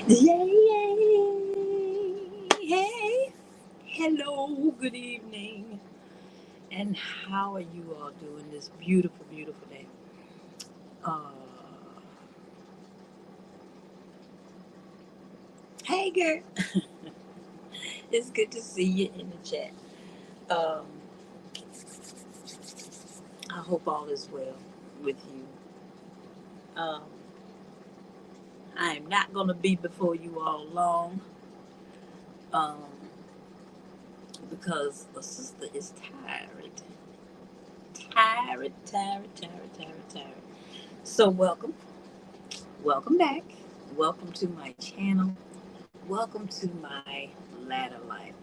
Yay! Hey, hello, good evening, and how are you all doing this beautiful, beautiful day? Uh, hey, girl, it's good to see you in the chat. Um, I hope all is well with you. Um, I am not going to be before you all long um, because the sister is tired. Tired. So, welcome back. Welcome to my channel. Welcome to my ladder life.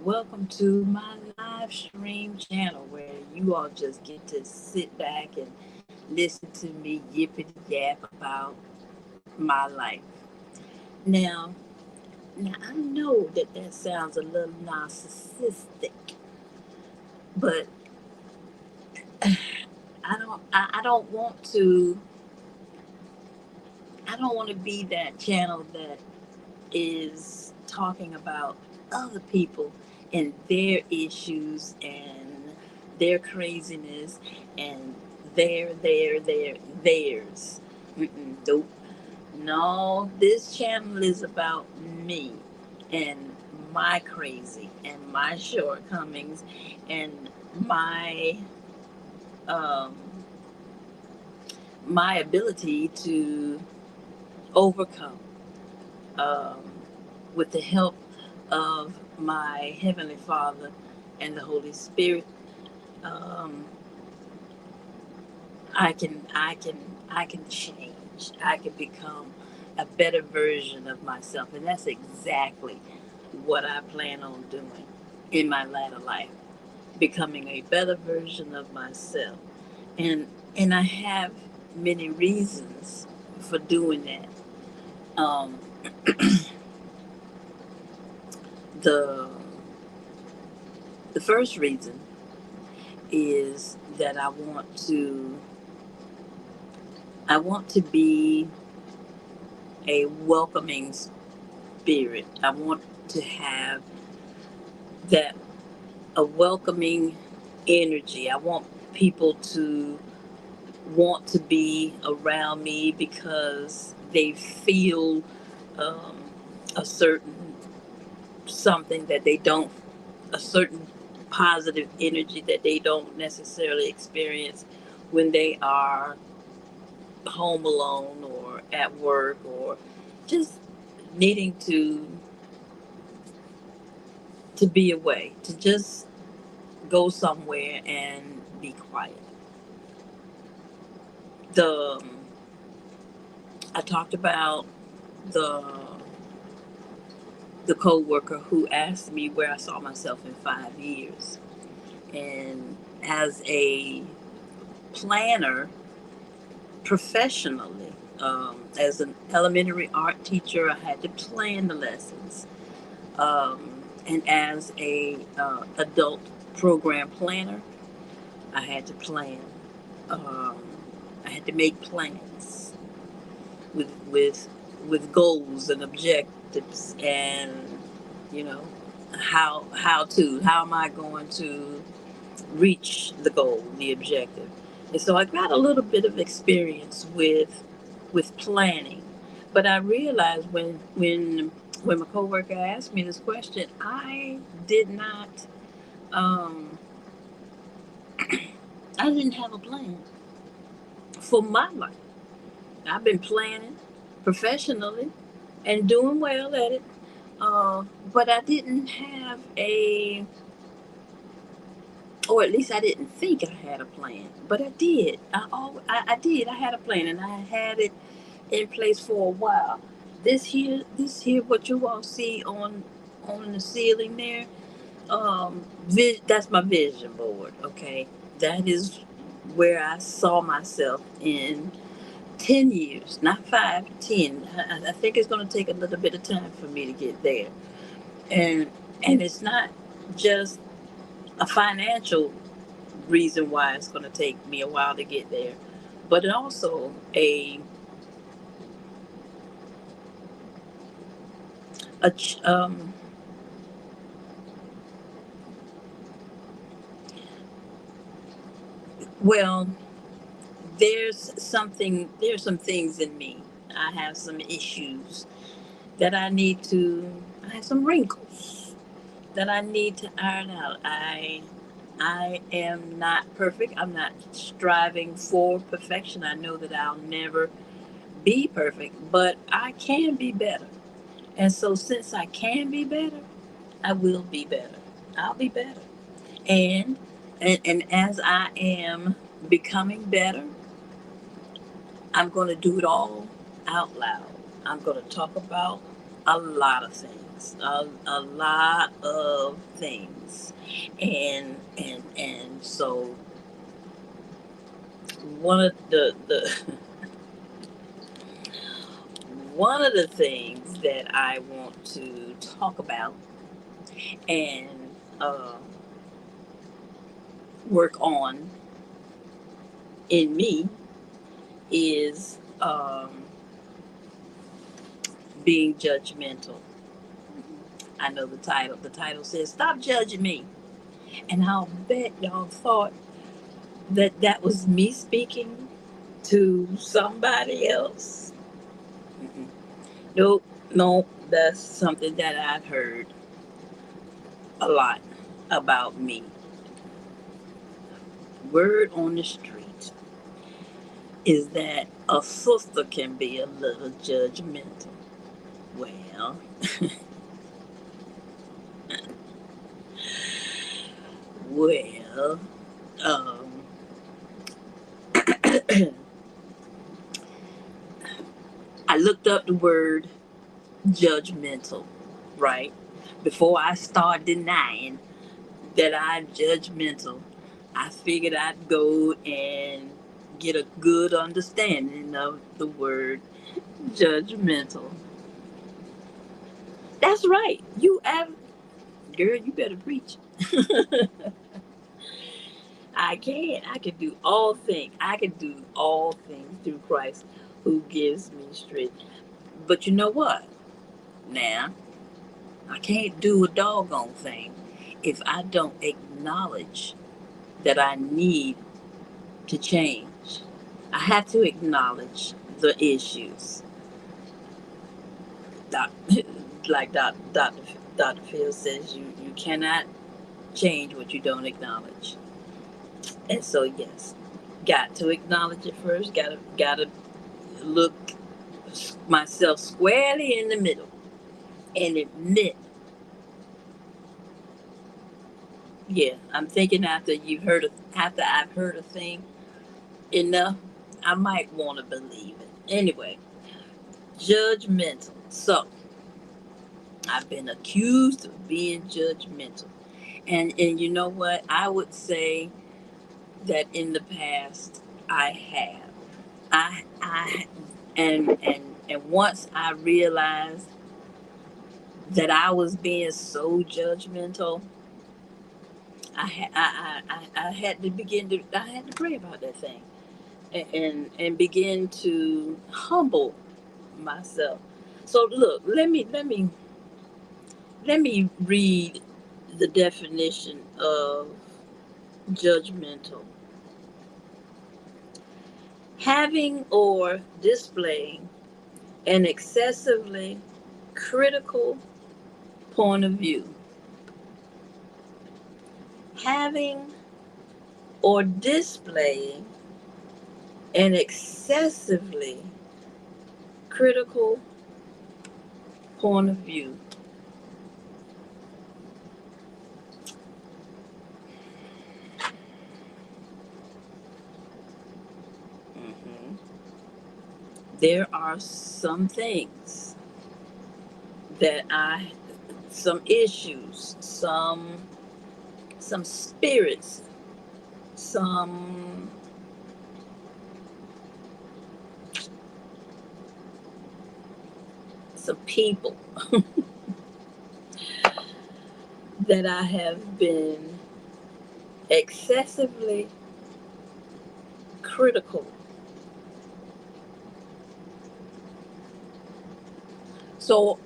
Welcome to my live stream channel where you all just get to sit back and listen to me yippity yap about my life. Now, now I know that that sounds a little narcissistic, but I don't want to. I don't want to be that channel that is talking about other people and their issues and their craziness and theirs. Nope. No, this channel is about me and my crazy and my shortcomings and um, my ability to overcome um, with the help of my Heavenly Father and the Holy Spirit. um, I can change. I can become a better version of myself, and that's exactly what I plan on doing in my latter life, becoming a better version of myself. And I have many reasons for doing that. The the first reason is that I want to be a welcoming spirit. I want to have that a welcoming energy. I want people to want to be around me because they feel um, a certain something that they don't, a certain positive energy that they don't necessarily experience when they are home alone or at work or just needing to be away, to just go somewhere and be quiet. The I talked about the the co-worker who asked me where I saw myself in 5 years, and as a planner professionally, as an elementary art teacher, I had to plan the lessons, and as a adult program planner, I had to plan. Um, I had to make plans with goals and objectives, and you know how am I going to reach the goal, the objective. And so I got a little bit of experience with planning. But I realized when my coworker asked me this question, I did not um, I didn't have a plan for my life. I've been planning professionally and doing well at it, but I didn't have or at least I didn't think I had a plan. But I did. I did. I had a plan, and I had it in place for a while. This here, what you all see on the ceiling there, that's my vision board. Okay, that is where I saw myself in 10 years, not 5, 10. I think it's going to take a little bit of time for me to get there. And it's not just a financial reason why it's going to take me a while to get there, but also a well, there's some things in me. I have some issues that I have some wrinkles that I need to iron out. I am not perfect. I'm not striving for perfection. I know that I'll never be perfect, but I can be better. And so since I can be better, I will be better. I'll be better. And and as I am becoming better, I'm going to do it all out loud. I'm going to talk about a lot of things, a lot of things, and so one of the one of the things that I want to talk about and uh, work on in me is being judgmental. I know the title. The title says "Stop Judging Me," and I'll bet y'all thought that that was me speaking to somebody else. Mm-mm. Nope, nope. That's something that I've heard a lot about me. Word on the street is that a sister can be a little judgmental. Well, well, um, I looked up the word judgmental, right? Before I start denying that I'm judgmental, I figured I'd go and get a good understanding of the word judgmental. That's right. You have, girl, you better preach. I can. I can do all things. I can do all things through Christ who gives me strength. But you know what? Now, I can't do a doggone thing if I don't acknowledge that I need to change. I have to acknowledge the issues. Doc, like Dr. Phil says, you cannot change what you don't acknowledge. And so, yes, got to acknowledge it first. Gotta look myself squarely in the middle and admit, yeah, I'm thinking after I've heard a thing enough, I might want to believe it. Anyway, judgmental. So I've been accused of being judgmental. And you know what? I would say that in the past I have. I and once I realized that I was being so judgmental, I had to I had to pray about that thing and begin to humble myself. So look, let me read the definition of judgmental. Having or displaying an excessively critical point of view. Having or displaying an excessively critical point of view. Mhm. There are some things that some issues, some spirits, some some people that I have been excessively critical. So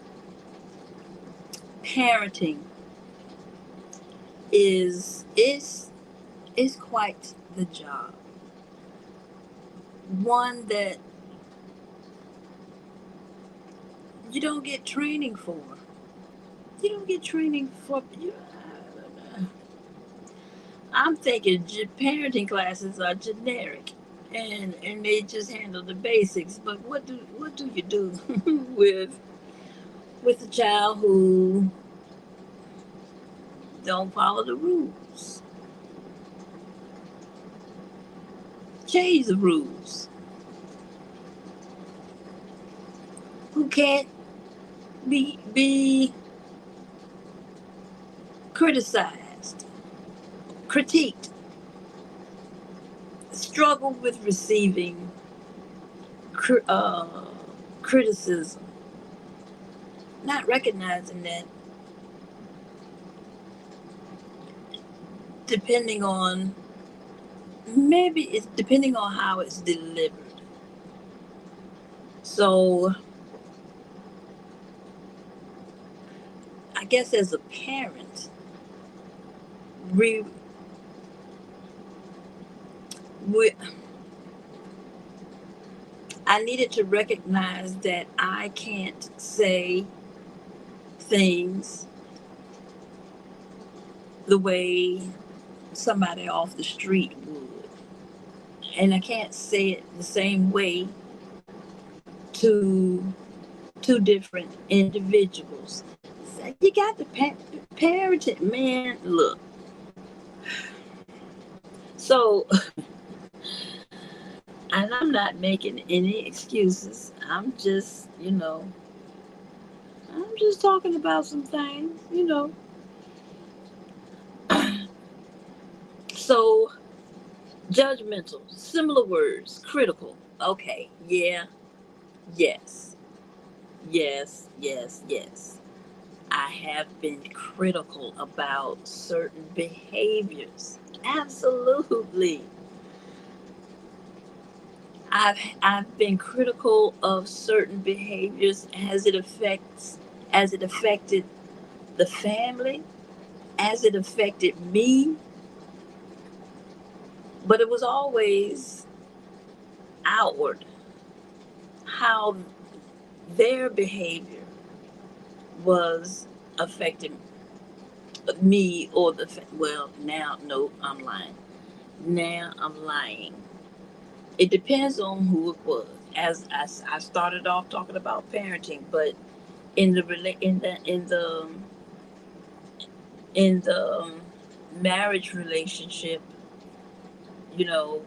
parenting is quite the job. One that you don't get training for. You don't get training for. I'm thinking parenting classes are generic, and they just handle the basics. But what do you do with a child who don't follow the rules, change the rules, who can't be criticized, critiqued, struggle with receiving criticism, not recognizing that depending on maybe it's depending on how it's delivered. So I guess as a parent, we we I needed to recognize that I can't say things the way somebody off the street would. And I can't say it the same way to two different individuals. So you got the parenting, man. Look, so, and I'm not making any excuses. I'm just talking about some things. So, judgmental, similar words, critical. Okay, yeah, yes, yes, yes, yes. I have been critical about certain behaviors. Absolutely. I've been critical of certain behaviors as it affected the family, as it affected me, but it was always outward how their behavior was affecting me or well, now no, I'm lying. Now I'm lying. It depends on who it was. As I started off talking about parenting, but in the in the marriage relationship, you know,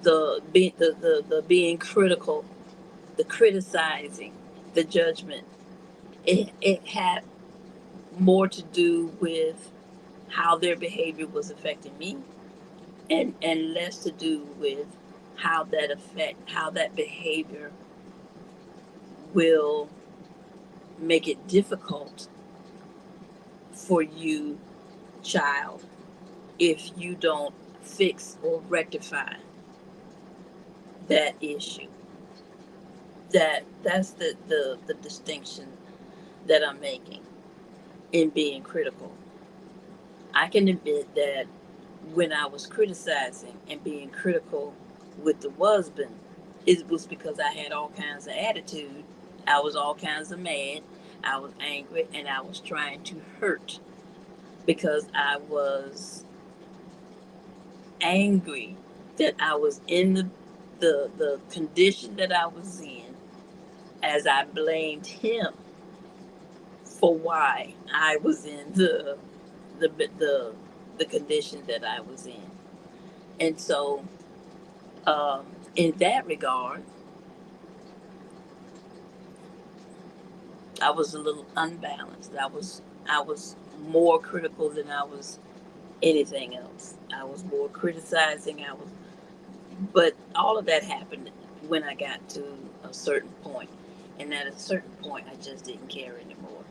the being critical, the criticizing, the judgment, it had more to do with how their behavior was affecting me, and less to do with how that behavior will make it difficult for you, child, if you don't fix or rectify that issue. That's the distinction that I'm making in being critical. I can admit that when I was criticizing and being critical with the husband, it was because I had all kinds of attitude. I was all kinds of mad. I was angry, and I was trying to hurt because I was angry that I was in the condition that I was in, as I blamed him for why I was in the the the condition that I was in. And so, um, in that regard, I was a little unbalanced. I was more critical than I was anything else. I was more criticizing. I was But all of that happened when I got to a certain point. And at a certain point, I just didn't care anymore.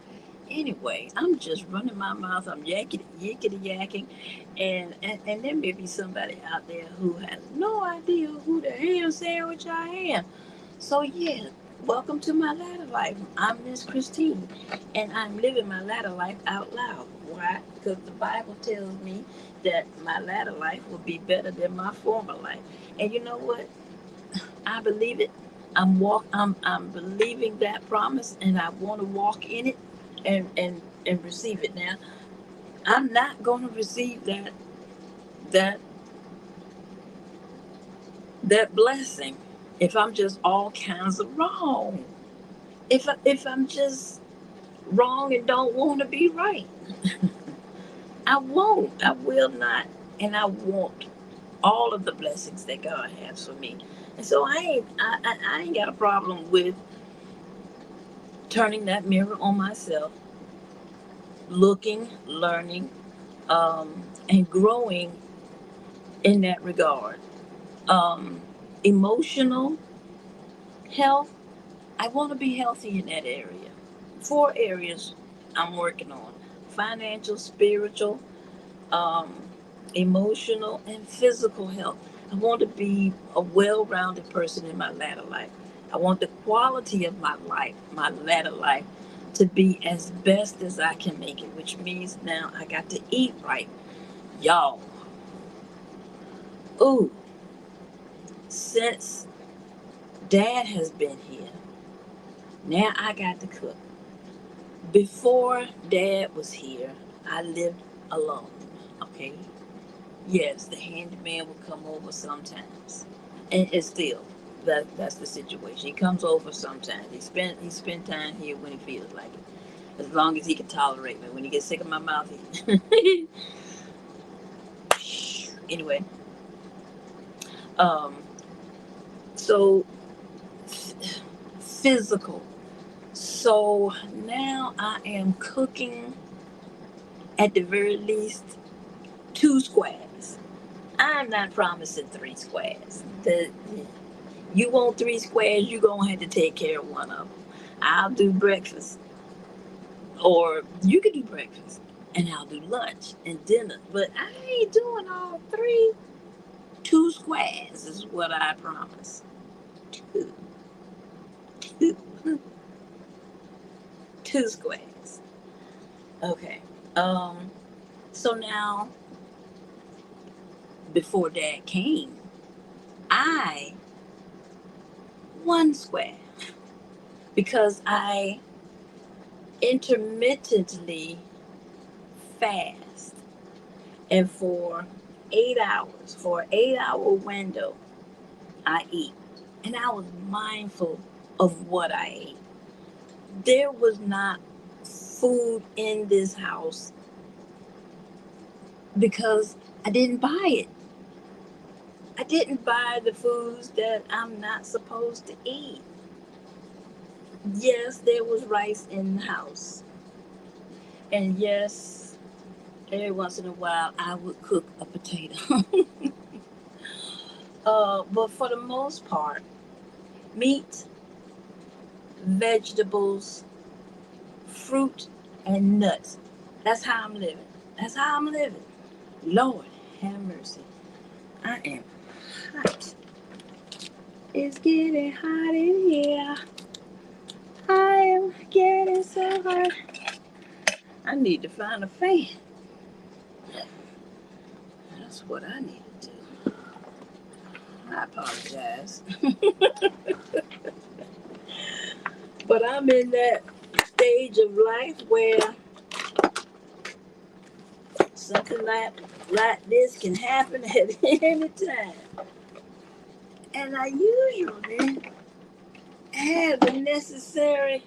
Anyway, I'm just running my mouth. I'm yakking, yickety yakking. And there may be somebody out there who has no idea who the ham sandwich I am. So, yeah, welcome to my ladder life. I'm Miss Christine, and I'm living my ladder life out loud. Why? Because the Bible tells me that my latter life will be better than my former life. And you know what? I believe it. I'm believing that promise, and I want to walk in it and receive it. Now, I'm not going to receive that that blessing if I'm just all kinds of wrong. If I'm just wrong and don't want to be right, I won't. I will not, and I want all of the blessings that God has for me. And so I ain't got a problem with turning that mirror on myself, looking, learning, and growing in that regard. Um, Emotional health, I want to be healthy in that area. 4 areas I'm working on: financial, spiritual, um, emotional, and physical health. I want to be a well rounded person in my latter life. I want the quality of my life, my latter life, to be as best as I can make it, which means now I got to eat right. Y'all, ooh, since dad has been here, now I got to cook. Before dad was here, I lived alone, okay? Yes, the handyman would come over sometimes, and it's still that's the situation. He comes over sometimes. He spend time here when he feels like it, as long as he can tolerate me. When he gets sick of my mouth, he anyway. Um, so physical. So now I am cooking at the very least 2 squares. I'm not promising 3 squares. You want 3 squares, you're going to have to take care of one of them. I'll do breakfast, or you can do breakfast, and I'll do lunch and dinner. But I ain't doing all three. 2 squares is what I promise. Two, two, 2 squares. Okay. So now, before Dad came, I 1 square because I intermittently fast, and for 8 hours, for an 8 hour window, I eat. And I was mindful of what I ate. There was not food in this house because I didn't buy it. I didn't buy the foods that I'm not supposed to eat. Yes, there was rice in the house. And yes, every once in a while I would cook a potato. But for the most part, meat, vegetables, fruit, and nuts. That's how I'm living. That's how I'm living. Lord, have mercy. I am hot. It's getting hot in here. I am getting so hot. I need to find a fan. That's what I need to do. I apologize. But I'm in that stage of life where something like this can happen at any time. And I usually have the necessary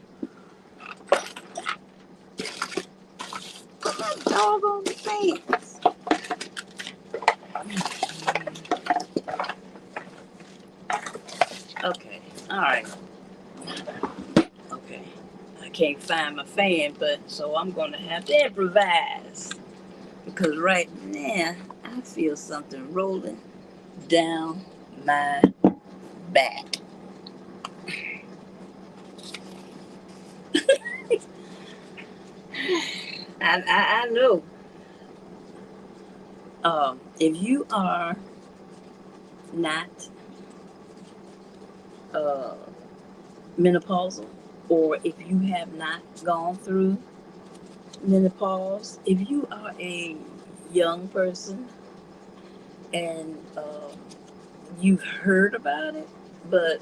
doggone fans. Okay, alright. Okay. I can't find my fan, but so I'm gonna have to improvise. Because right now I feel something rolling down my back. I know. If you are not uh, menopausal, or if you have not gone through menopause, if you are a young person and you've heard about it, but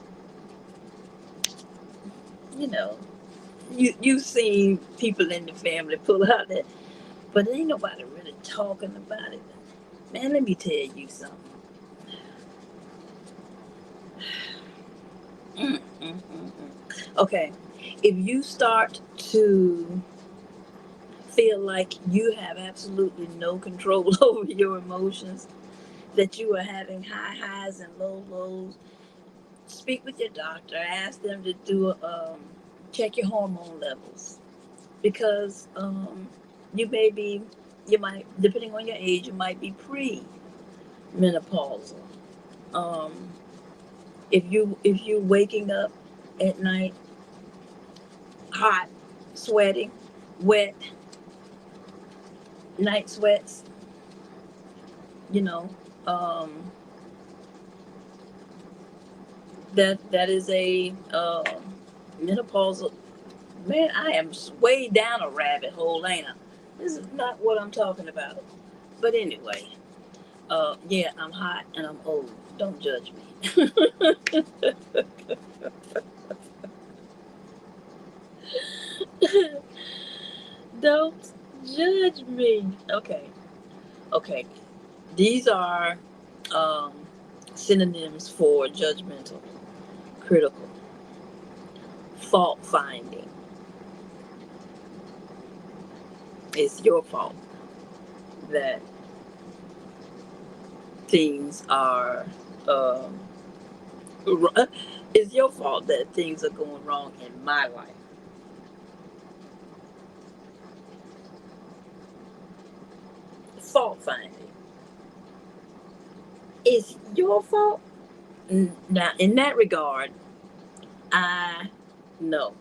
you know, you've seen people in the family pull out that, but ain't nobody really talking about it. Man, let me tell you something. Okay, if you start to feel like you have absolutely no control over your emotions, that you are having high highs and low lows, speak with your doctor. Ask them to do check your hormone levels, because you may be, you might, depending on your age, you might be pre-menopausal. Um, if you waking up at night hot, sweating, wet, night sweats, you know, um, that is a menopausal. Man, I am way down a rabbit hole, ain't I? This is not what I'm talking about. But anyway, yeah, I'm hot and I'm old. Don't judge me. Don't judge me. Okay, okay. These are um, synonyms for judgmental, critical, fault finding. It's your fault that things are. Um, it's your fault that things are going wrong in my life. Fault finding. It's your fault. Now, in that regard, I no,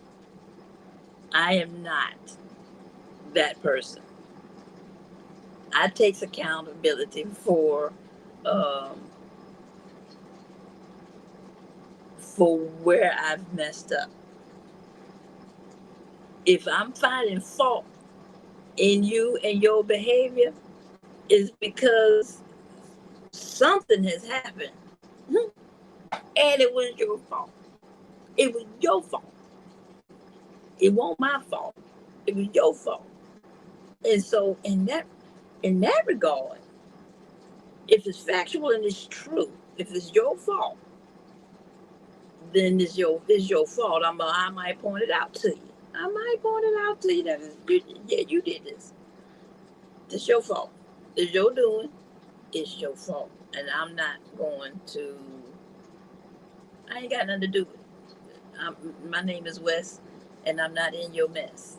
I am not that person. I takes accountability um, for where I've messed up. If I'm finding fault in you and your behavior, is because something has happened, and it was your fault. It was your fault. It wasn't my fault. It was your fault. And so, in that regard, if it's factual and it's true, if it's your fault, then it's your fault. I might point it out to you. I might point it out to you that yeah, you did this. It's your fault. It's your doing. It's your fault, and I'm not going to. I ain't got nothing to do with it. My name is Wes, and I'm not in your mess.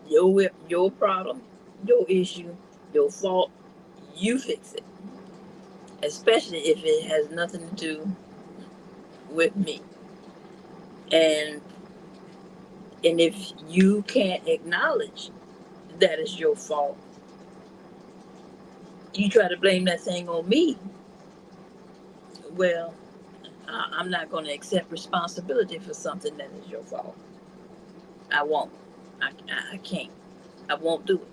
Your problem, your issue, your fault. You fix it, especially if it has nothing to do with me. And if you can't acknowledge that it's your fault, you try to blame that thing on me. Well, I'm not going to accept responsibility for something that is your fault. I won't. I can't. I won't do it.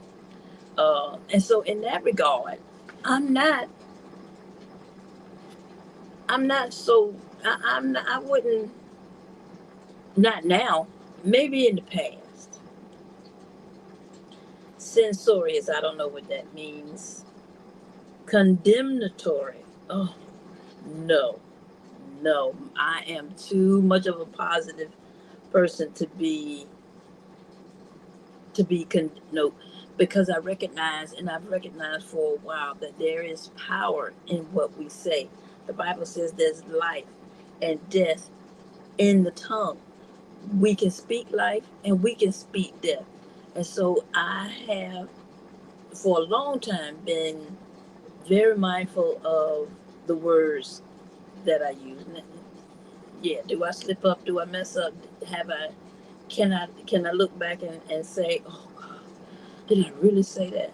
And so, in that regard, I'm not. I'm not so. I'm. Not, I wouldn't. Not now. Maybe in the past. Censorious. I don't know what that means. Condemnatory. Oh no, no. I am too much of a positive person no, because I recognize, and I've recognized for a while, that there is power in what we say. The Bible says there's life and death in the tongue. We can speak life and we can speak death. And so I have for a long time been very mindful of the words that I use. Yeah, do I slip up? Do I mess up? Have I? Can I look back and say, oh God, did I really say that?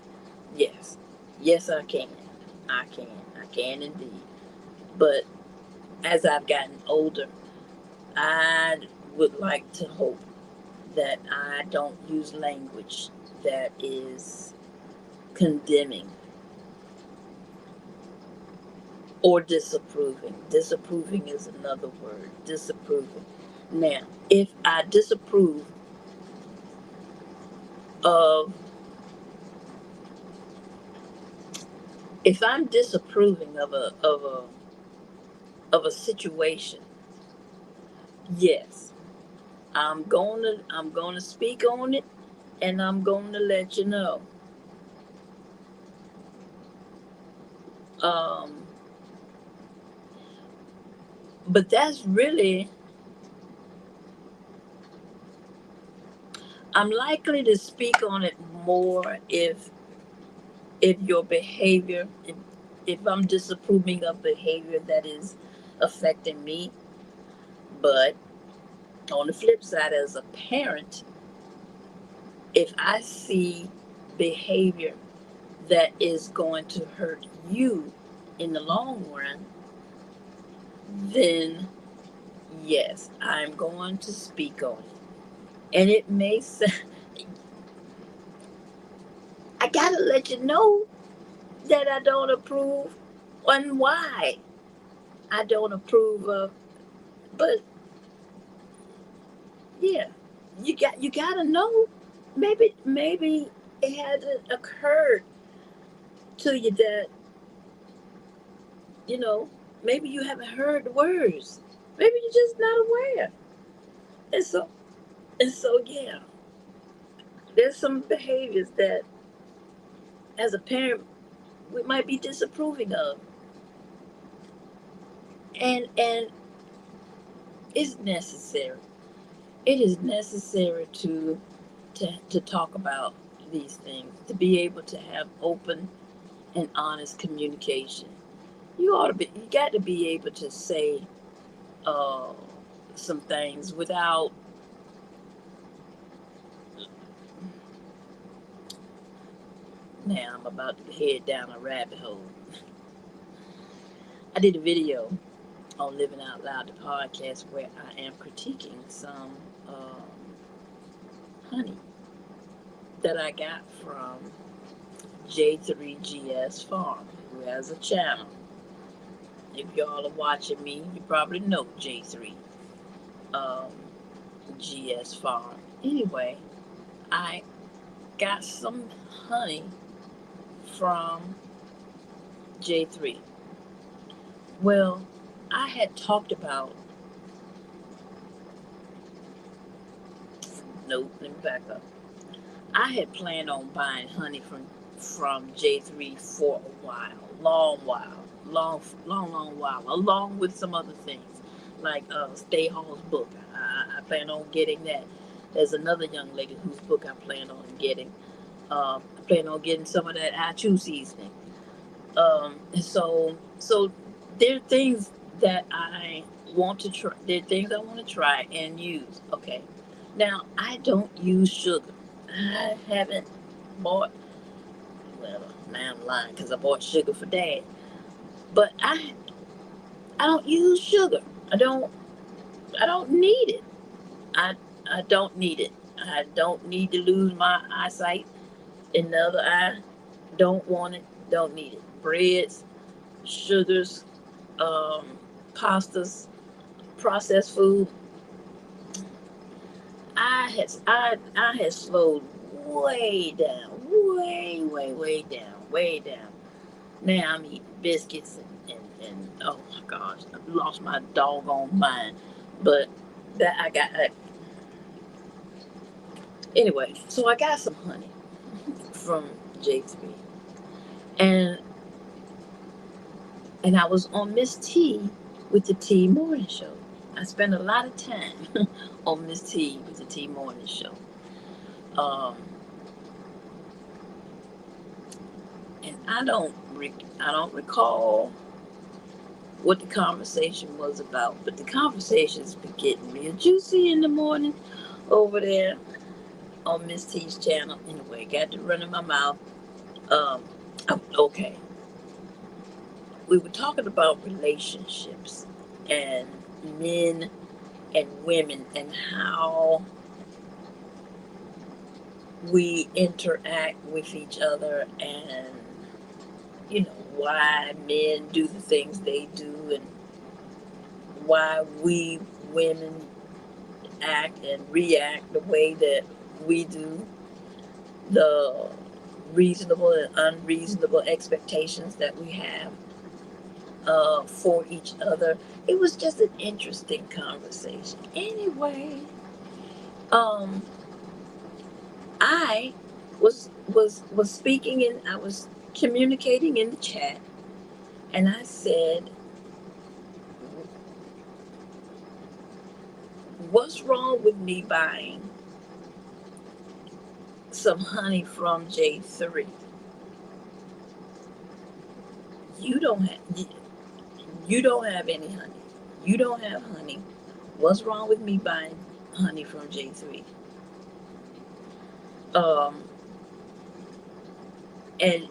Yes, yes, I can. I can. I can indeed. But as I've gotten older, I would like to hope that I don't use language that is condemning or disapproving. Disapproving is another word. Disapproving. Now, if I disapprove of, if I'm disapproving of a situation, yes, I'm gonna speak on it, and I'm gonna let you know. Um, but that's really, I'm likely to speak on it more if your behavior, if I'm disapproving of behavior that is affecting me. But on the flip side, as a parent, if I see behavior that is going to hurt you in the long run, then yes, I'm going to speak on it. And it may sound, I gotta let you know that I don't approve and why I don't approve of. But yeah, you gotta know. Maybe it hasn't occurred to you that, you know, maybe you haven't heard the words. Maybe you're just not aware. And so yeah, there's some behaviors that as a parent we might be disapproving of. And it's necessary. It is necessary to talk about these things, to be able to have open and honest communication. You got to be able to say uh, some things without. Now I'm about to head down a rabbit hole. I did a video on Living Out Loud, the podcast, where I am critiquing some honey that I got from J3GS Farm, who has a channel. If y'all are watching me, you probably know J3 um, GS Farm. Anyway, I got some honey from J3. Well, I had talked about, nope, let me back up. I had planned on buying honey from J3 for a while, long while, along with some other things like Stay Hall's book. I plan on getting that. There's another young lady whose book I plan on getting. I plan on getting some of that I Chew seasoning. So there are things that I want to try. There are things I want to try and use. Okay, now I don't use sugar. I haven't bought. Well, now I'm lying because I bought sugar for Dad. But I don't use sugar. I don't I don't need it. I I don't need it. I don't need to lose my eyesight in the other eye. Don't want it. Don't need it. Breads, sugars, um, pastas, processed food. I had slowed way down, way down. Now I'm eating biscuits and oh my gosh, I've lost my doggone mind. But that I got anyway. So I got some honey from J3, and and I was on Miss T with the T Morning Show. I spent a lot of time on Miss T with the T Morning Show. Um, and I don't recall what the conversation was about, but the conversation's been getting real juicy in the morning over there on Miss T's channel. Anyway, got to run in my mouth. Um, okay. We were talking about relationships and men and women and how we interact with each other, and why men do the things they do, and why we women act and react the way that we do, the reasonable and unreasonable expectations that we have for each other. It was just an interesting conversation. Anyway, um, I was speaking, and I was communicating in the chat, and I said, "What's wrong with me buying some honey from J3? You don't have you don't have any honey. You don't have honey. What's wrong with me buying honey from J3?" Um, and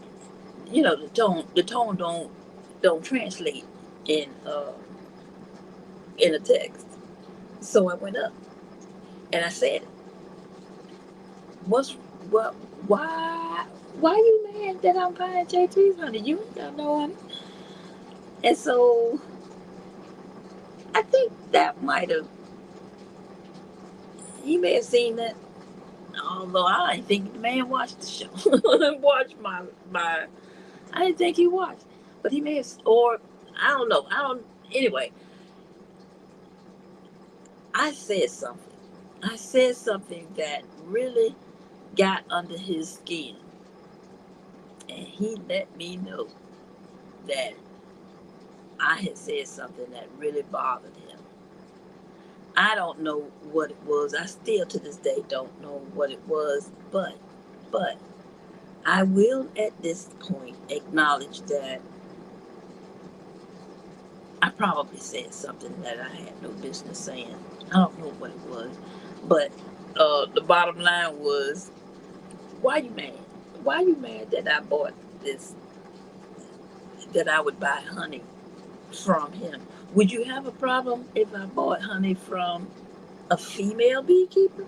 the tone don't translate in a text. So I went up and I said, "What's what? Why? Why you mad that I'm buying J3's honey? You ain't got no honey." And so I think that might have he may have seen that. Although I didn't think the man watched the show, watched my. I didn't think he watched, but he may have, or I don't know. I don't. Anyway, I said something. I said something that really got under his skin, and he let me know that I had said something that really bothered him. I don't know what it was. I still to this day don't know what it was, but I will at this point acknowledge that I probably said something that I had no business saying. I don't know what it was, but the bottom line was, why you mad? Why you mad that I bought this? That I would buy honey from him? Would you have a problem if I bought honey from a female beekeeper?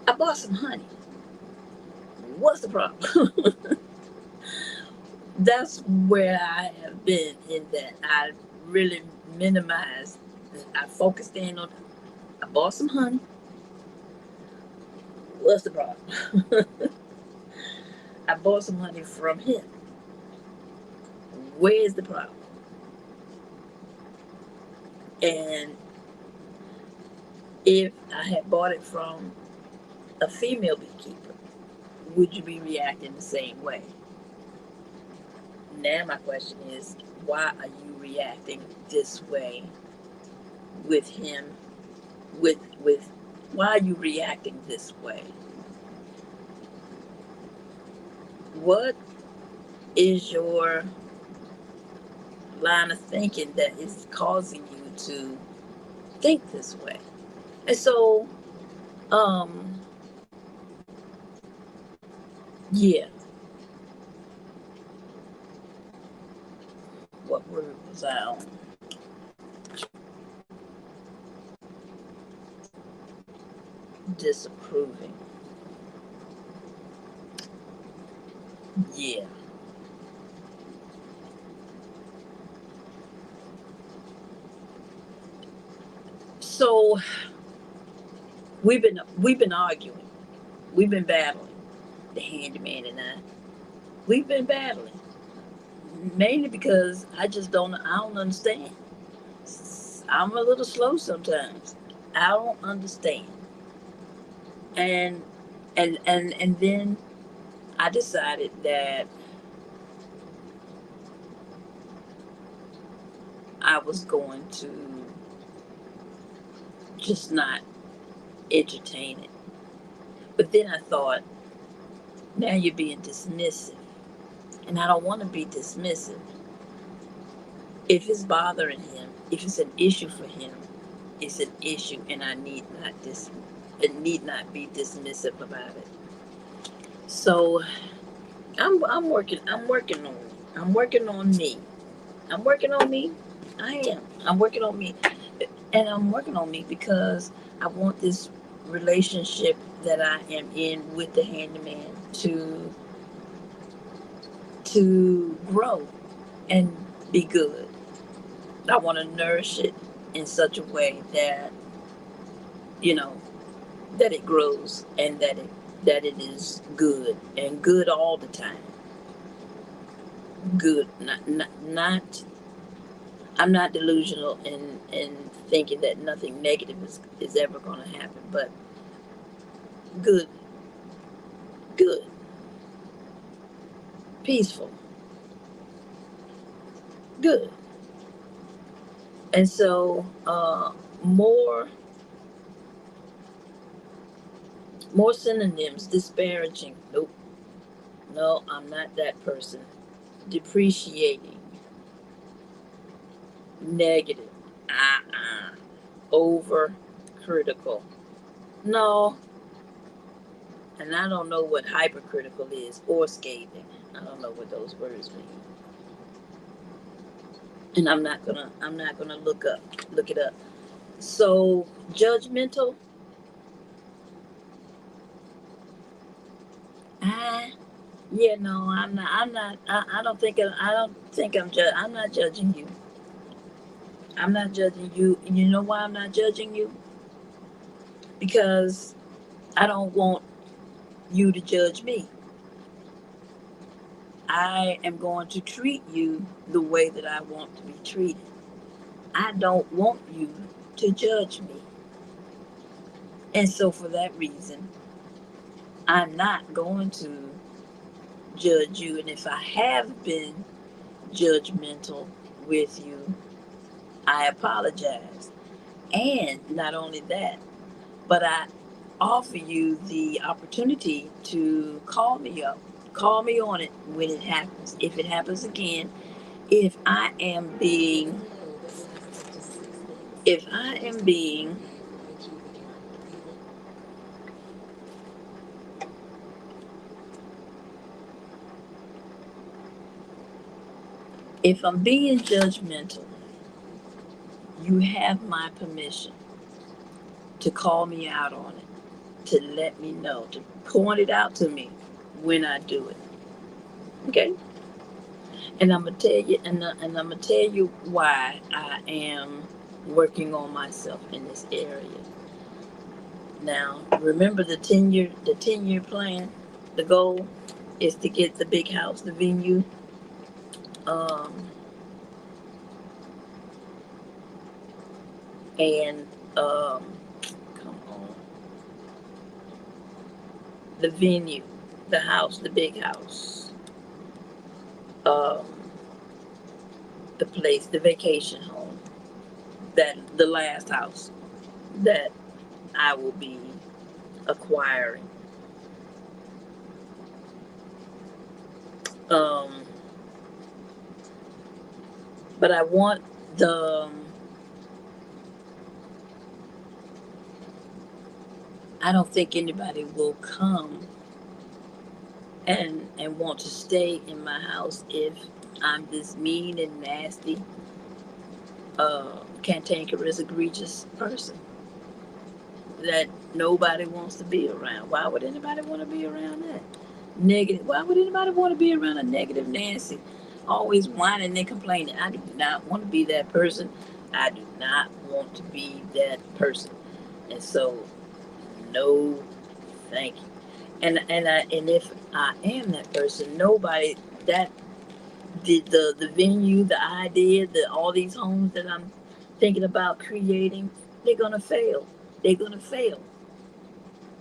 I bought some honey. What's the problem? That's where I have been, in that I really minimized. I focused in on, I bought some honey. What's the problem? I bought some honey from him. Where's the problem? And if I had bought it from a female beekeeper, would you be reacting the same way? Now my question is, why are you reacting this way with him? With why are you reacting this way? What is your line of thinking that is causing you to think this way? And so, yeah. What word was I on? Disapproving. Yeah. So we've been arguing. We've been battling. The handyman and I. We've been battling. Mainly because I don't understand. I'm a little slow sometimes. I don't understand. And and then I decided that I was going to just not entertain it. But then I thought, now you're being dismissive. And I don't want to be dismissive. If it's bothering him, if it's an issue for him, it's an issue, and it need not be dismissive about it. So I'm working on me. I'm working on me. I am. I'm working on me. And I'm working on me because I want this relationship that I am in with the handyman to grow and be good. I want to nourish it in such a way that, you know, that it grows and that it is good and good all the time. Good, not I'm not delusional in thinking that nothing negative is ever going to happen, but good, good, peaceful, good. And so, more more synonyms: disparaging. Nope, no, I'm not that person. Depreciating, negative, uh-uh, over critical. No, and I don't know what hypercritical is or scathing. I don't know what those words mean. And I'm not gonna look it up. So judgmental, ah, yeah, no, I'm not. I'm not judging you. I'm not judging you. And you know why I'm not judging you? Because I don't want you to judge me. I am going to treat you the way that I want to be treated. I don't want you to judge me. And so for that reason, I'm not going to judge you. And if I have been judgmental with you, I apologize. And not only that, but I offer you the opportunity to call me up, call me on it when it happens. If it happens again, if I am being, if I am being, if I'm being judgmental, you have my permission to call me out on it, to let me know, to point it out to me when I do it. Okay? And I'm gonna tell you, and I'm gonna tell you why I am working on myself in this area. Now, remember the 10-year plan. The goal is to get the big house, the venue, um, and come on, the venue, the house, the big house, um, the place, the vacation home, that the last house that I will be acquiring. Um, but I want the. I don't think anybody will come and want to stay in my house if I'm this mean and nasty, cantankerous, egregious person that nobody wants to be around. Why would anybody want to be around that? Negative. Why would anybody want to be around a negative Nancy? Always whining and complaining. I do not want to be that person. I do not want to be that person. And so, no, thank you. And if I am that person, nobody that did the venue, the idea, the all these homes that I'm thinking about creating, they're gonna fail. They're gonna fail.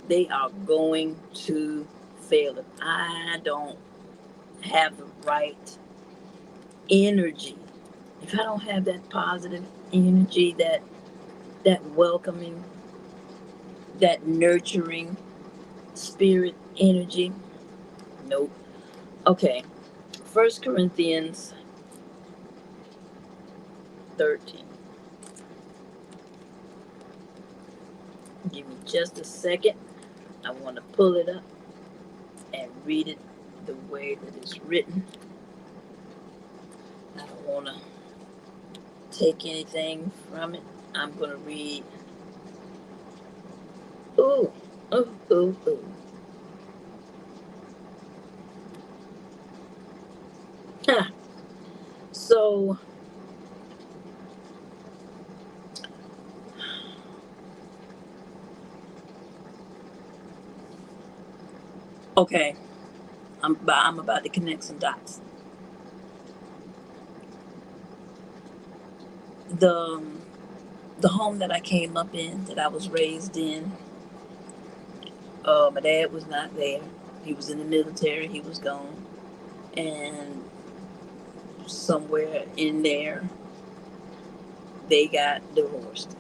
They are going to fail if I don't have the right energy. If I don't have that positive energy, that welcoming, that nurturing spirit energy, nope. Okay. 1 Corinthians 13. Give me just a second. I want to pull it up and read it the way that it's written. I don't want to take anything from it. I'm going to read. Ooh, ooh, ooh, ooh. Ha. So, okay, I'm about to connect some dots. The the home that I came up in, that I was raised in, my dad was not there. He was in the military. He was gone, and somewhere in there, they got divorced.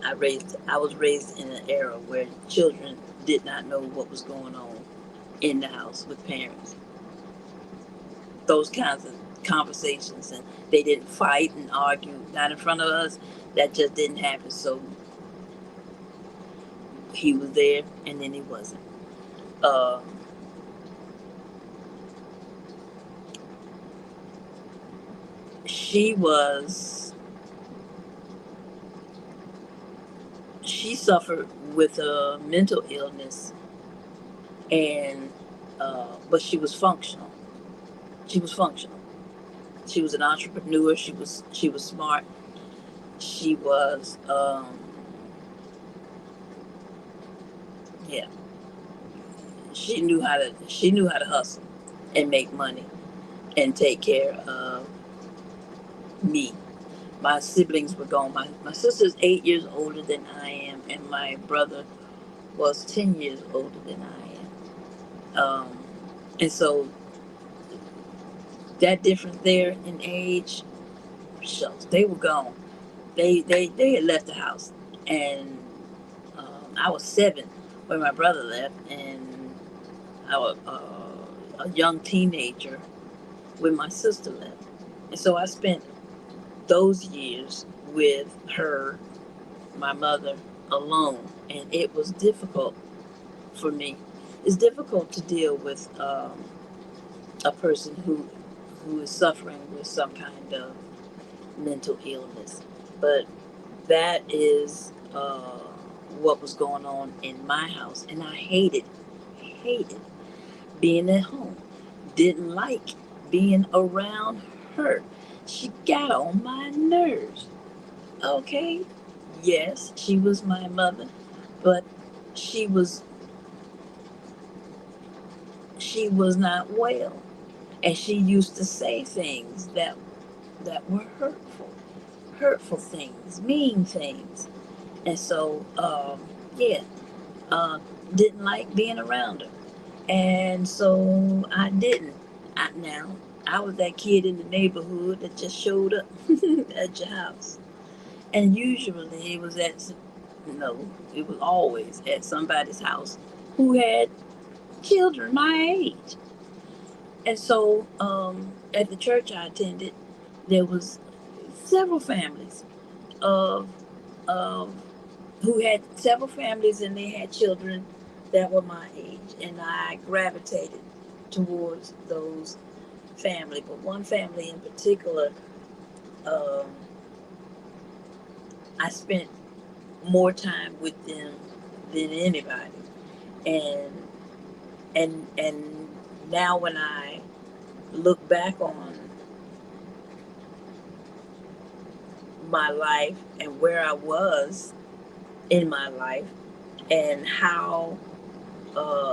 I was raised in an era where children did not know what was going on in the house with parents. Those kinds of conversations, and they didn't fight and argue, not in front of us. That just didn't happen. So he was there, and then he wasn't. Uh, she was she suffered with a mental illness, and but she was functional. She was functional. She was an entrepreneur. She was smart. She was yeah. She knew how to hustle and make money and take care of me. My siblings were gone. My sister's 8 years older than I am, and my brother was 10 years older than I am. And so that difference there in age, shucks, they were gone. They had left the house, and I was 7 when my brother left, and I was a young teenager when my sister left. And so I spent those years with her, my mother, alone, and it was difficult for me. It's difficult to deal with a person who is suffering with some kind of mental illness, but that is what was going on in my house, and I hated being at home. Didn't like being around her. She got on my nerves. Okay, yes, she was my mother, but she was she was not well, and she used to say things that were hurtful things, mean things, and so yeah, uh, didn't like being around her, and so I didn't. Now I was that kid in the neighborhood that just showed up at your house, and usually no, it was always at somebody's house who had children my age. And so at the church I attended, there was several families of of who had several families, and they had children that were my age, and I gravitated towards those family. But one family in particular, um, I spent more time with them than anybody, and and now when I look back on my life and where I was in my life and how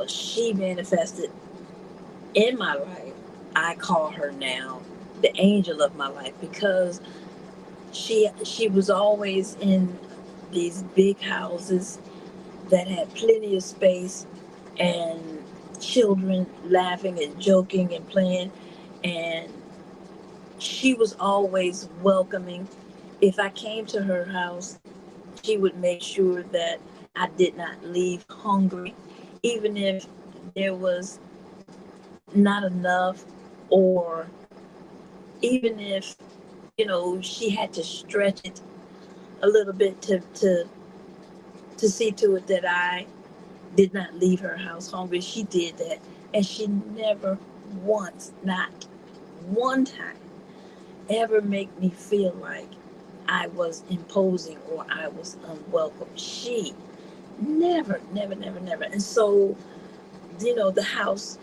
she manifested in my life, I call her now the angel of my life, because she was always in these big houses that had plenty of space, and children laughing and joking and playing, and she was always welcoming. If I came to her house, she would make sure that I did not leave hungry, even if there was not enough, or even if, she had to stretch it a little bit to see to it that I did not leave her house hungry. She did that. And she never once, not one time, ever make me feel like I was imposing or I was unwelcome. She never, never, never, never. And so, the house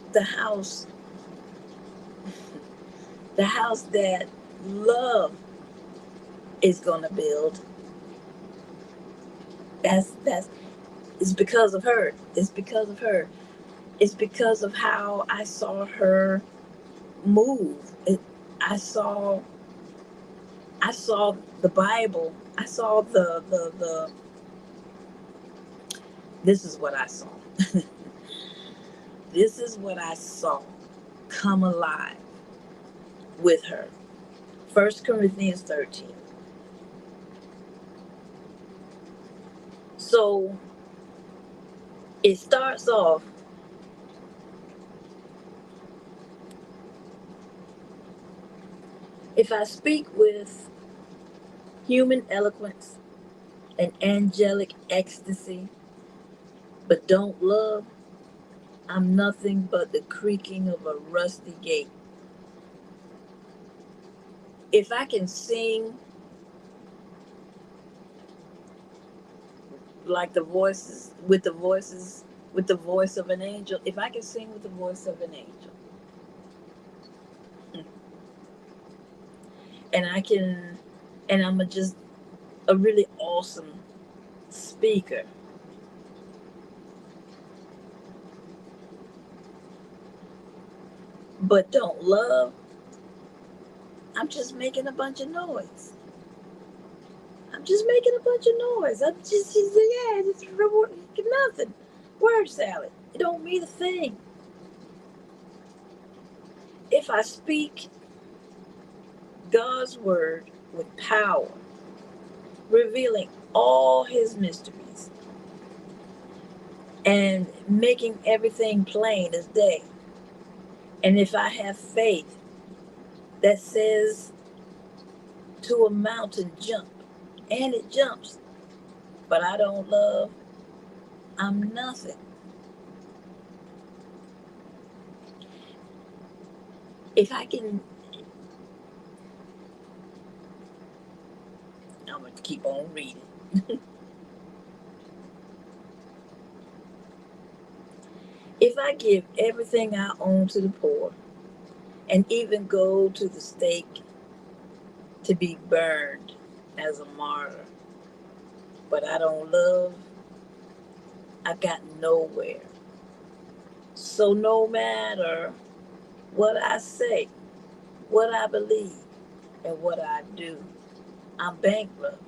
that love is gonna build, that's it's because of her. It's because of her. It's because of how I saw her move. I saw I saw the Bible. I saw the this is what I saw. This is what I saw come alive with her. 1 Corinthians 13. So it starts off, if I speak with human eloquence and angelic ecstasy, but don't love, I'm nothing but the creaking of a rusty gate. If I can sing like with the voice of an angel, if I can sing with the voice of an angel, and I'm just a really awesome speaker, but don't love, I'm just making a bunch of noise. I'm just making a bunch of noise. I'm just, yeah, it's nothing. Word salad. It don't mean a thing. If I speak God's word with power, revealing all his mysteries and making everything plain as day, and if I have faith that says to a mountain, jump, and it jumps, but I don't love, I'm nothing. If I can, I'm going to keep on reading. If I give everything I own to the poor and even go to the stake to be burned as a martyr, but I don't love, I got nowhere. So no matter what I say, what I believe, and what I do, I'm bankrupt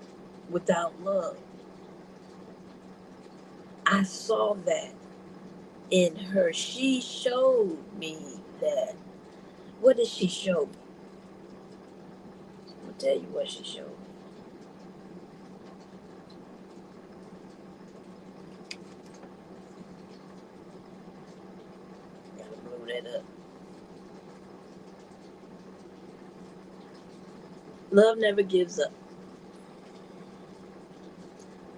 without love. I saw that in her. She showed me that. What did she show me? I'll tell you what she showed me. Gotta blow that up. Love never gives up.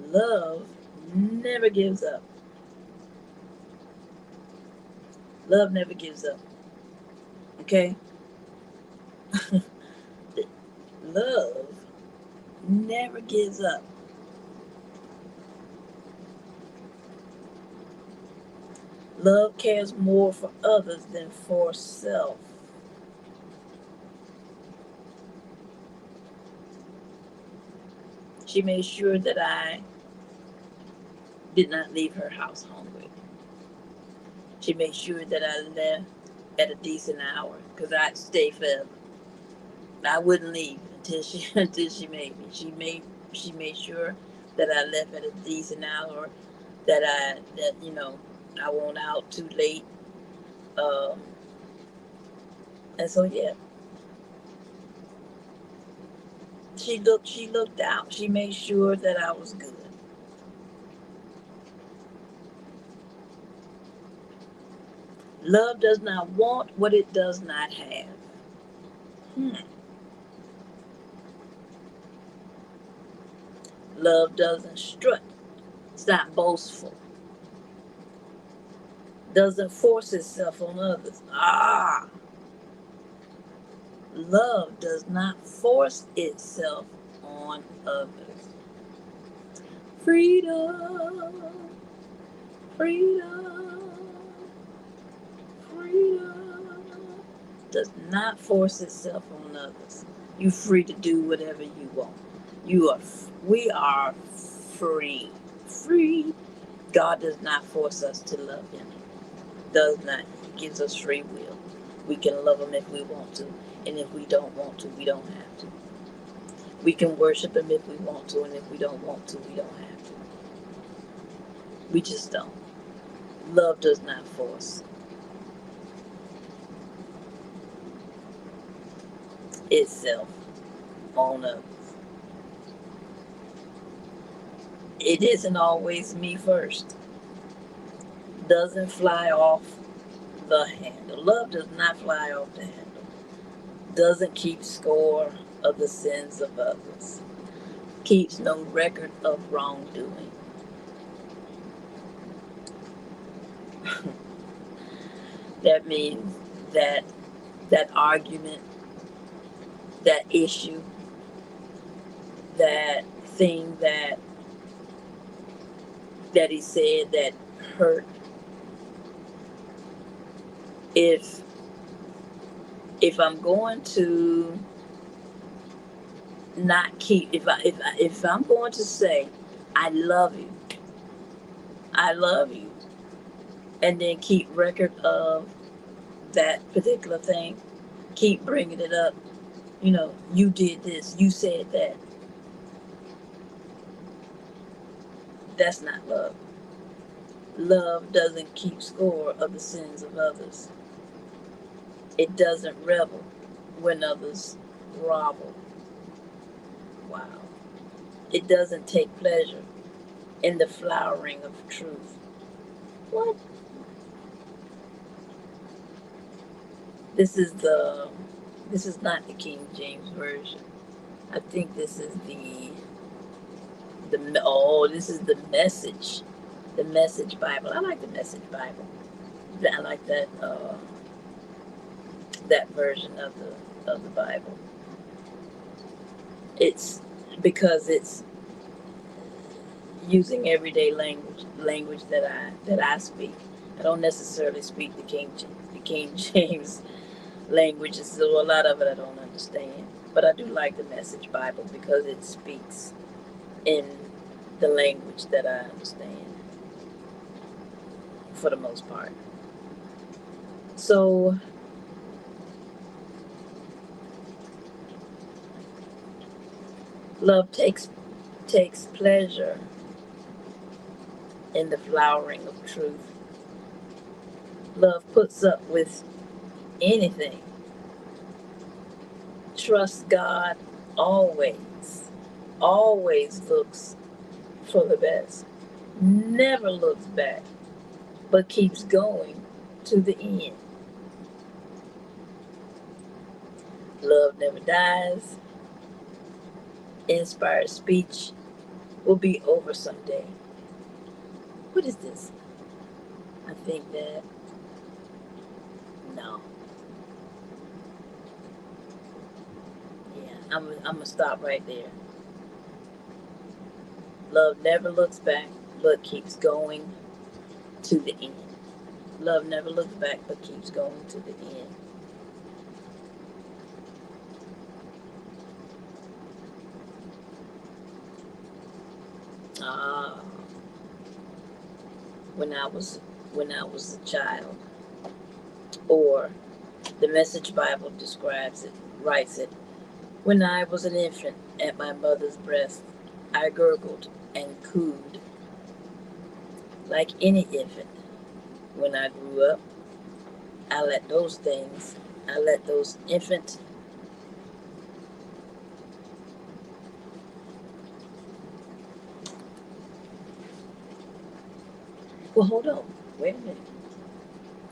Love never gives up. Love never gives up. Okay? Love never gives up. Love cares more for others than for self. She made sure that I did not leave her house hungry. She made sure that I left at a decent hour because I'd stay forever. I wouldn't leave until she until she made me. She made sure that I left at a decent hour. That I won't out too late. Um, and so yeah, she looked out. She made sure that I was good. Love does not want what it does not have. Hmm. Love doesn't strut. It's not boastful. Doesn't force itself on others. Love does not force itself on others. Freedom, freedom, freedom does not force itself on others. You're free to do whatever you want. We are free. Free. God does not force us to love him. Does not. He gives us free will. We can love him if we want to. And if we don't want to, we don't have to. We can worship him if we want to. And if we don't want to, we don't have to. We just don't. Love does not force itself on others. It isn't always me first. Doesn't fly off the handle. Love does not fly off the handle. Doesn't keep score of the sins of others. Keeps no record of wrongdoing. That means that argument, that issue, that thing that he said that hurt. If I'm going to not keep, if I'm going to say I love you, I love you, and then keep record of that particular thing, keep bringing it up. You did this, you said that. That's not love. Love doesn't keep score of the sins of others. It doesn't revel when others grovel. Wow. It doesn't take pleasure in the flowering of truth. What? This is not the King James version. I think this is this is the Message. The Message Bible. I like the Message Bible. I like that version of the Bible. It's because it's using everyday language that I speak. I don't necessarily speak the King James language, so a lot of it I don't understand. But I do like the Message Bible because it speaks in the language that I understand for the most part. So love takes pleasure in the flowering of truth. Love puts up with anything. Trust God always. Always looks for the best. Never looks back, but keeps going to the end. Love never dies. Inspired speech will be over someday. What is this? I think that no. Yeah, I'm gonna stop right there. Love never looks back, but keeps going to the end. Love never looks back, but keeps going to the end. Ah, when I was a child, or the Message Bible writes it. When I was an infant at my mother's breast, I gurgled and cooed like any infant. When I grew up, I let those infant. Well, hold on. Wait a minute.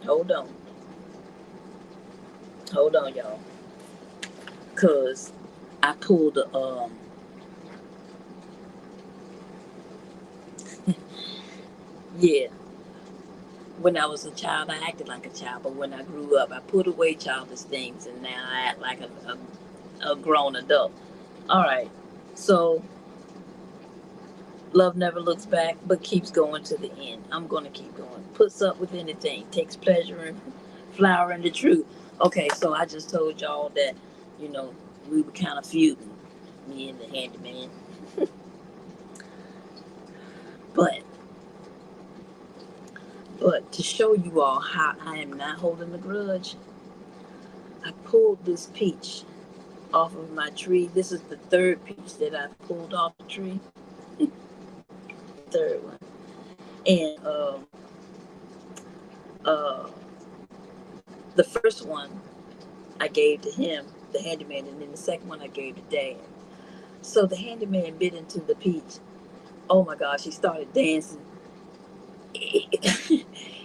Hold on. Hold on, y'all, cause I pulled the yeah. When I was a child, I acted like a child, but when I grew up, I put away childish things, and now I act like a grown adult. All right, so love never looks back, but keeps going to the end. I'm gonna keep going. Puts up with anything, takes pleasure in flowering the truth. Okay, so I just told y'all that, you know, we were kind of feuding, me and the handyman. But to show you all how I am not holding a grudge, I pulled this peach off of my tree. This is the third peach that I pulled off the tree. Third one. And uh, the first one I gave to him, the handyman, and then the second one I gave to Dad. So the handyman bit into the peach. Oh my gosh, he started dancing.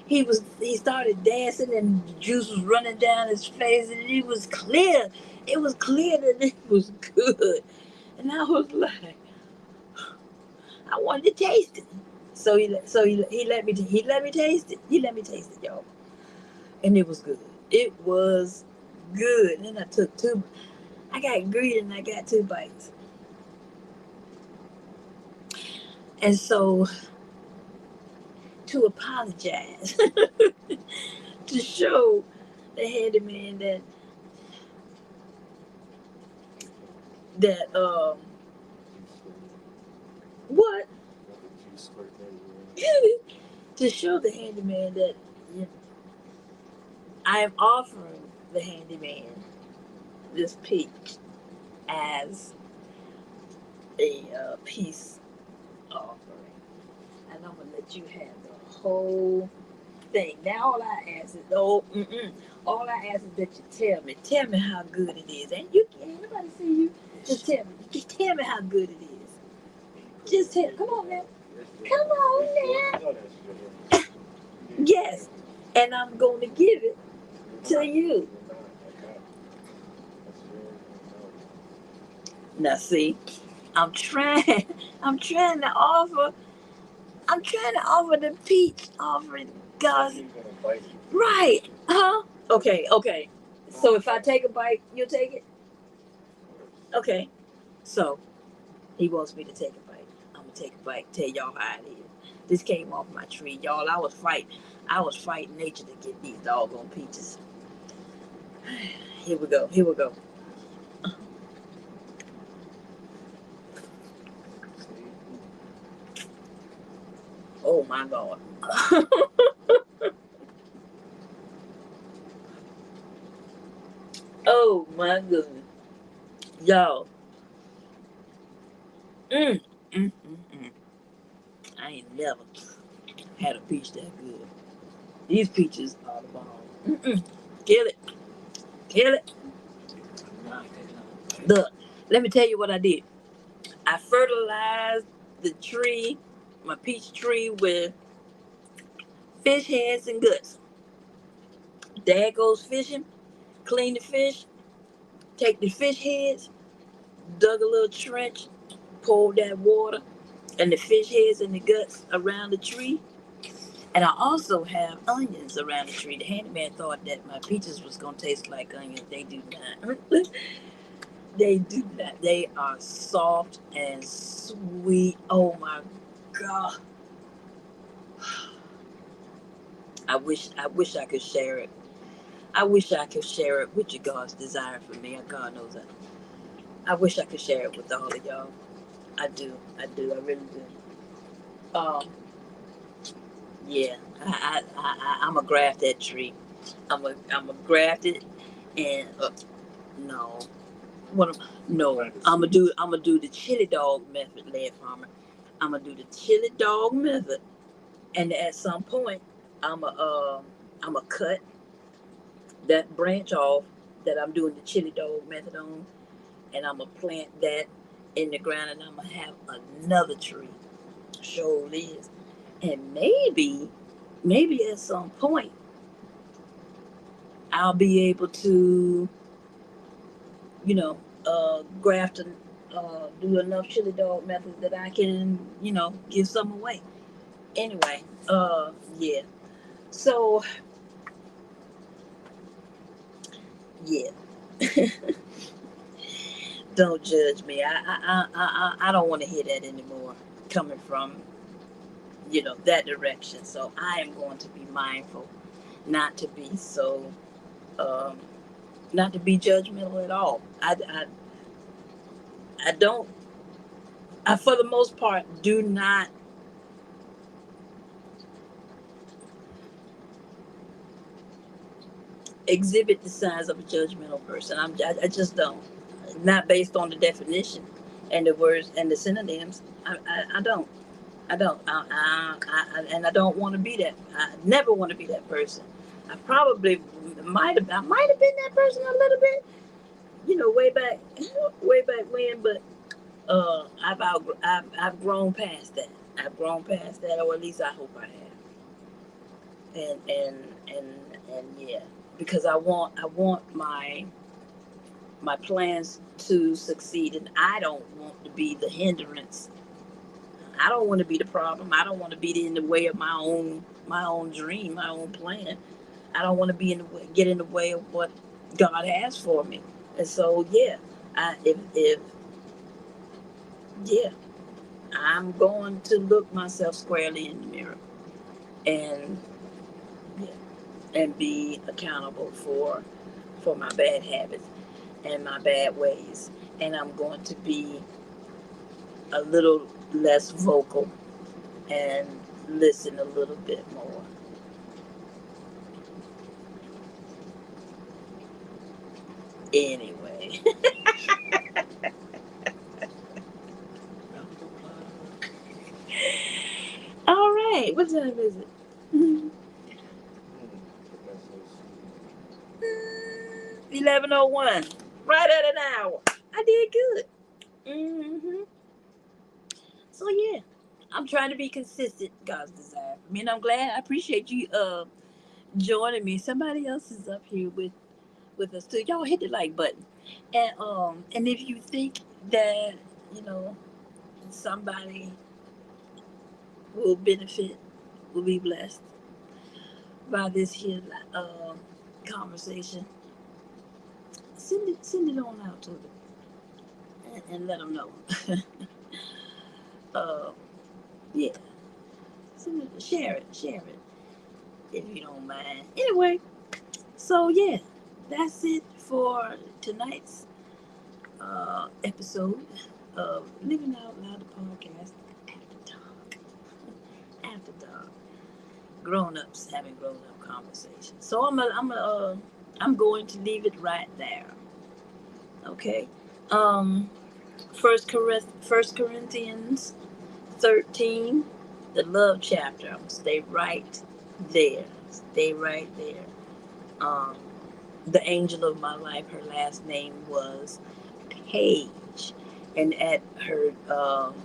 He started dancing and the juice was running down his face and it was clear. It was clear that it was good. And I was like, I wanted to taste it. He let me taste it. He let me taste it, y'all. And it was good. It was good. And then I took two. I got greedy and I got 2 bites. And so to apologize, to show the handyman that what to show the handyman that, you know, I am offering the handyman this peach as a peace offering, and I'm gonna let you have the whole thing. Now all I ask is, all I ask is that you tell me how good it is, and you can't nobody see you. Just tell me how good it is. Just tell. Come on now, come on now. Yes, and I'm going to give it to you. Now see, I'm trying. I'm trying to offer. I'm trying to offer the peach offering, God's right, huh? Okay, okay. So if I take a bite, you'll take it. Okay. So he wants me to take a bite. I'm gonna take a bite. Tell y'all how it is. This came off my tree, y'all. I was fighting nature to get these doggone peaches. Here we go. Here we go. Oh my God. Oh my goodness. Y'all. Mm, mm, mm, mm. I ain't never had a peach that good. These peaches are the bomb. Mm-mm. Kill it. Kill it. Look, let me tell you what I did. I fertilized the tree, my peach tree, with fish heads and guts. Dad goes fishing, clean the fish, take the fish heads, dug a little trench, poured that water and the fish heads and the guts around the tree. And I also have onions around the tree. The handyman thought that my peaches was gonna taste like onions. They do not. They do not. They are soft and sweet. Oh my God. I wish I could share it. I wish I could share it with you, God's desire for me. God knows that. I wish I could share it with all of y'all. I do. I do. I really do. Um, yeah. I'm a graft that tree. I'm a graft it, and no, what? No, I'm gonna do the chili dog method, lad farmer. I'm gonna do the chili dog method, and at some point, I'm a cut that branch off that I'm doing the chili dog method on, and I'm gonna plant that in the ground, and I'm gonna have another tree. Sure is, and maybe at some point I'll be able to, you know, graft and do enough chili dog methods that I can, give some away. Anyway, yeah. So, yeah. Don't judge me. I don't want to hear that anymore coming from, that direction. So I am going to be mindful not to be so, um, not to be judgmental at all. I don't, for the most part, do not exhibit the signs of a judgmental person. I just don't. Not based on the definition and the words and the synonyms. I don't. I don't. And I don't want to be that. I never want to be that person. I probably I might have been that person a little bit, way back, way back when. But I've grown past that. I've grown past that, or at least I hope I have. And yeah, because I want my plans to succeed, and I don't want to be the hindrance. I don't want to be the problem. I don't want to be in the way of my own dream, my own plan. I don't want to be in the way, get in the way of what God has for me. And so, yeah, if yeah, I'm going to look myself squarely in the mirror and yeah, and be accountable for my bad habits and my bad ways. And I'm going to be a little less vocal and listen a little bit more. Anyway. All right. What time is it? 11:01. Right at an hour. I did good. So yeah, I'm trying to be consistent. God's desire. I mean, I'm glad. I appreciate you joining me. Somebody else is up here with us too. Y'all hit the like button, and if you think that you know somebody will benefit, will be blessed by this here conversation, send it on out to them and let them know. uh, yeah, share it if you don't mind. Anyway, so yeah, that's it for tonight's episode of Living Out Loud the podcast after dark. After dark, grown ups having grown up conversations. So I'm going to leave it right there. Okay. Um, First Corinthians 13, the love chapter. I'm gonna stay right there. Stay right there. Um, the angel of my life, her last name was Paige, and at her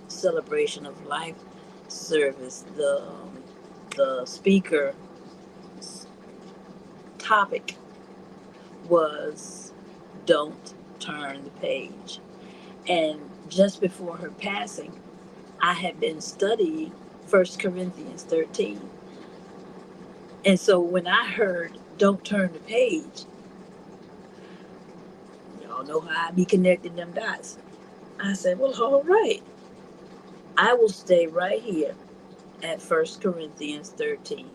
celebration of life service, the speaker topic was "Don't turn the page." And just before her passing, I had been studying First Corinthians 13. And so when I heard "Don't turn the page," y'all know how I be connecting them dots. I said, well, all right, I will stay right here at First Corinthians 13.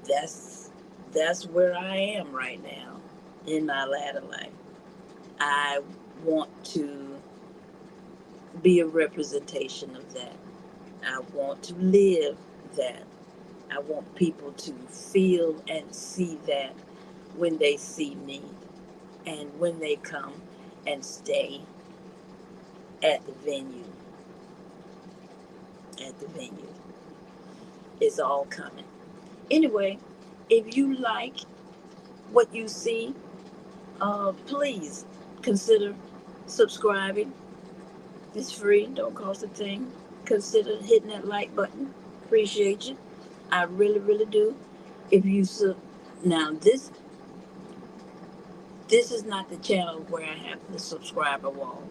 That's that's where I am right now in my latter life. I want to be a representation of that. I want to live that. I want people to feel and see that when they see me and when they come and stay at the venue. At the venue. It's all coming. Anyway, if you like what you see, please consider subscribing. It's free, don't cost a thing. Consider hitting that like button. Appreciate you. I really, really do. If you now this This is not the channel where I have the subscriber wall.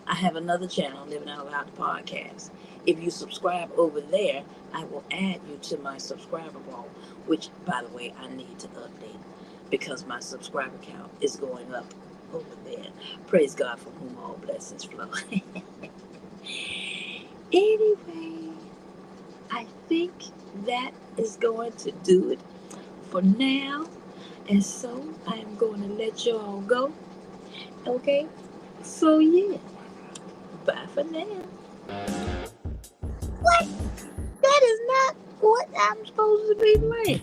I have another channel, Living Out Loud Podcast. If you subscribe over there, I will add you to my subscriber wall, which, by the way, I need to update because my subscriber count is going up over there. Praise God, from whom all blessings flow. Anyway, I think that is going to do it for now. And so I am going to let you all go. Okay? So, yeah. Bye for now. What? That is not what I'm supposed to be playing.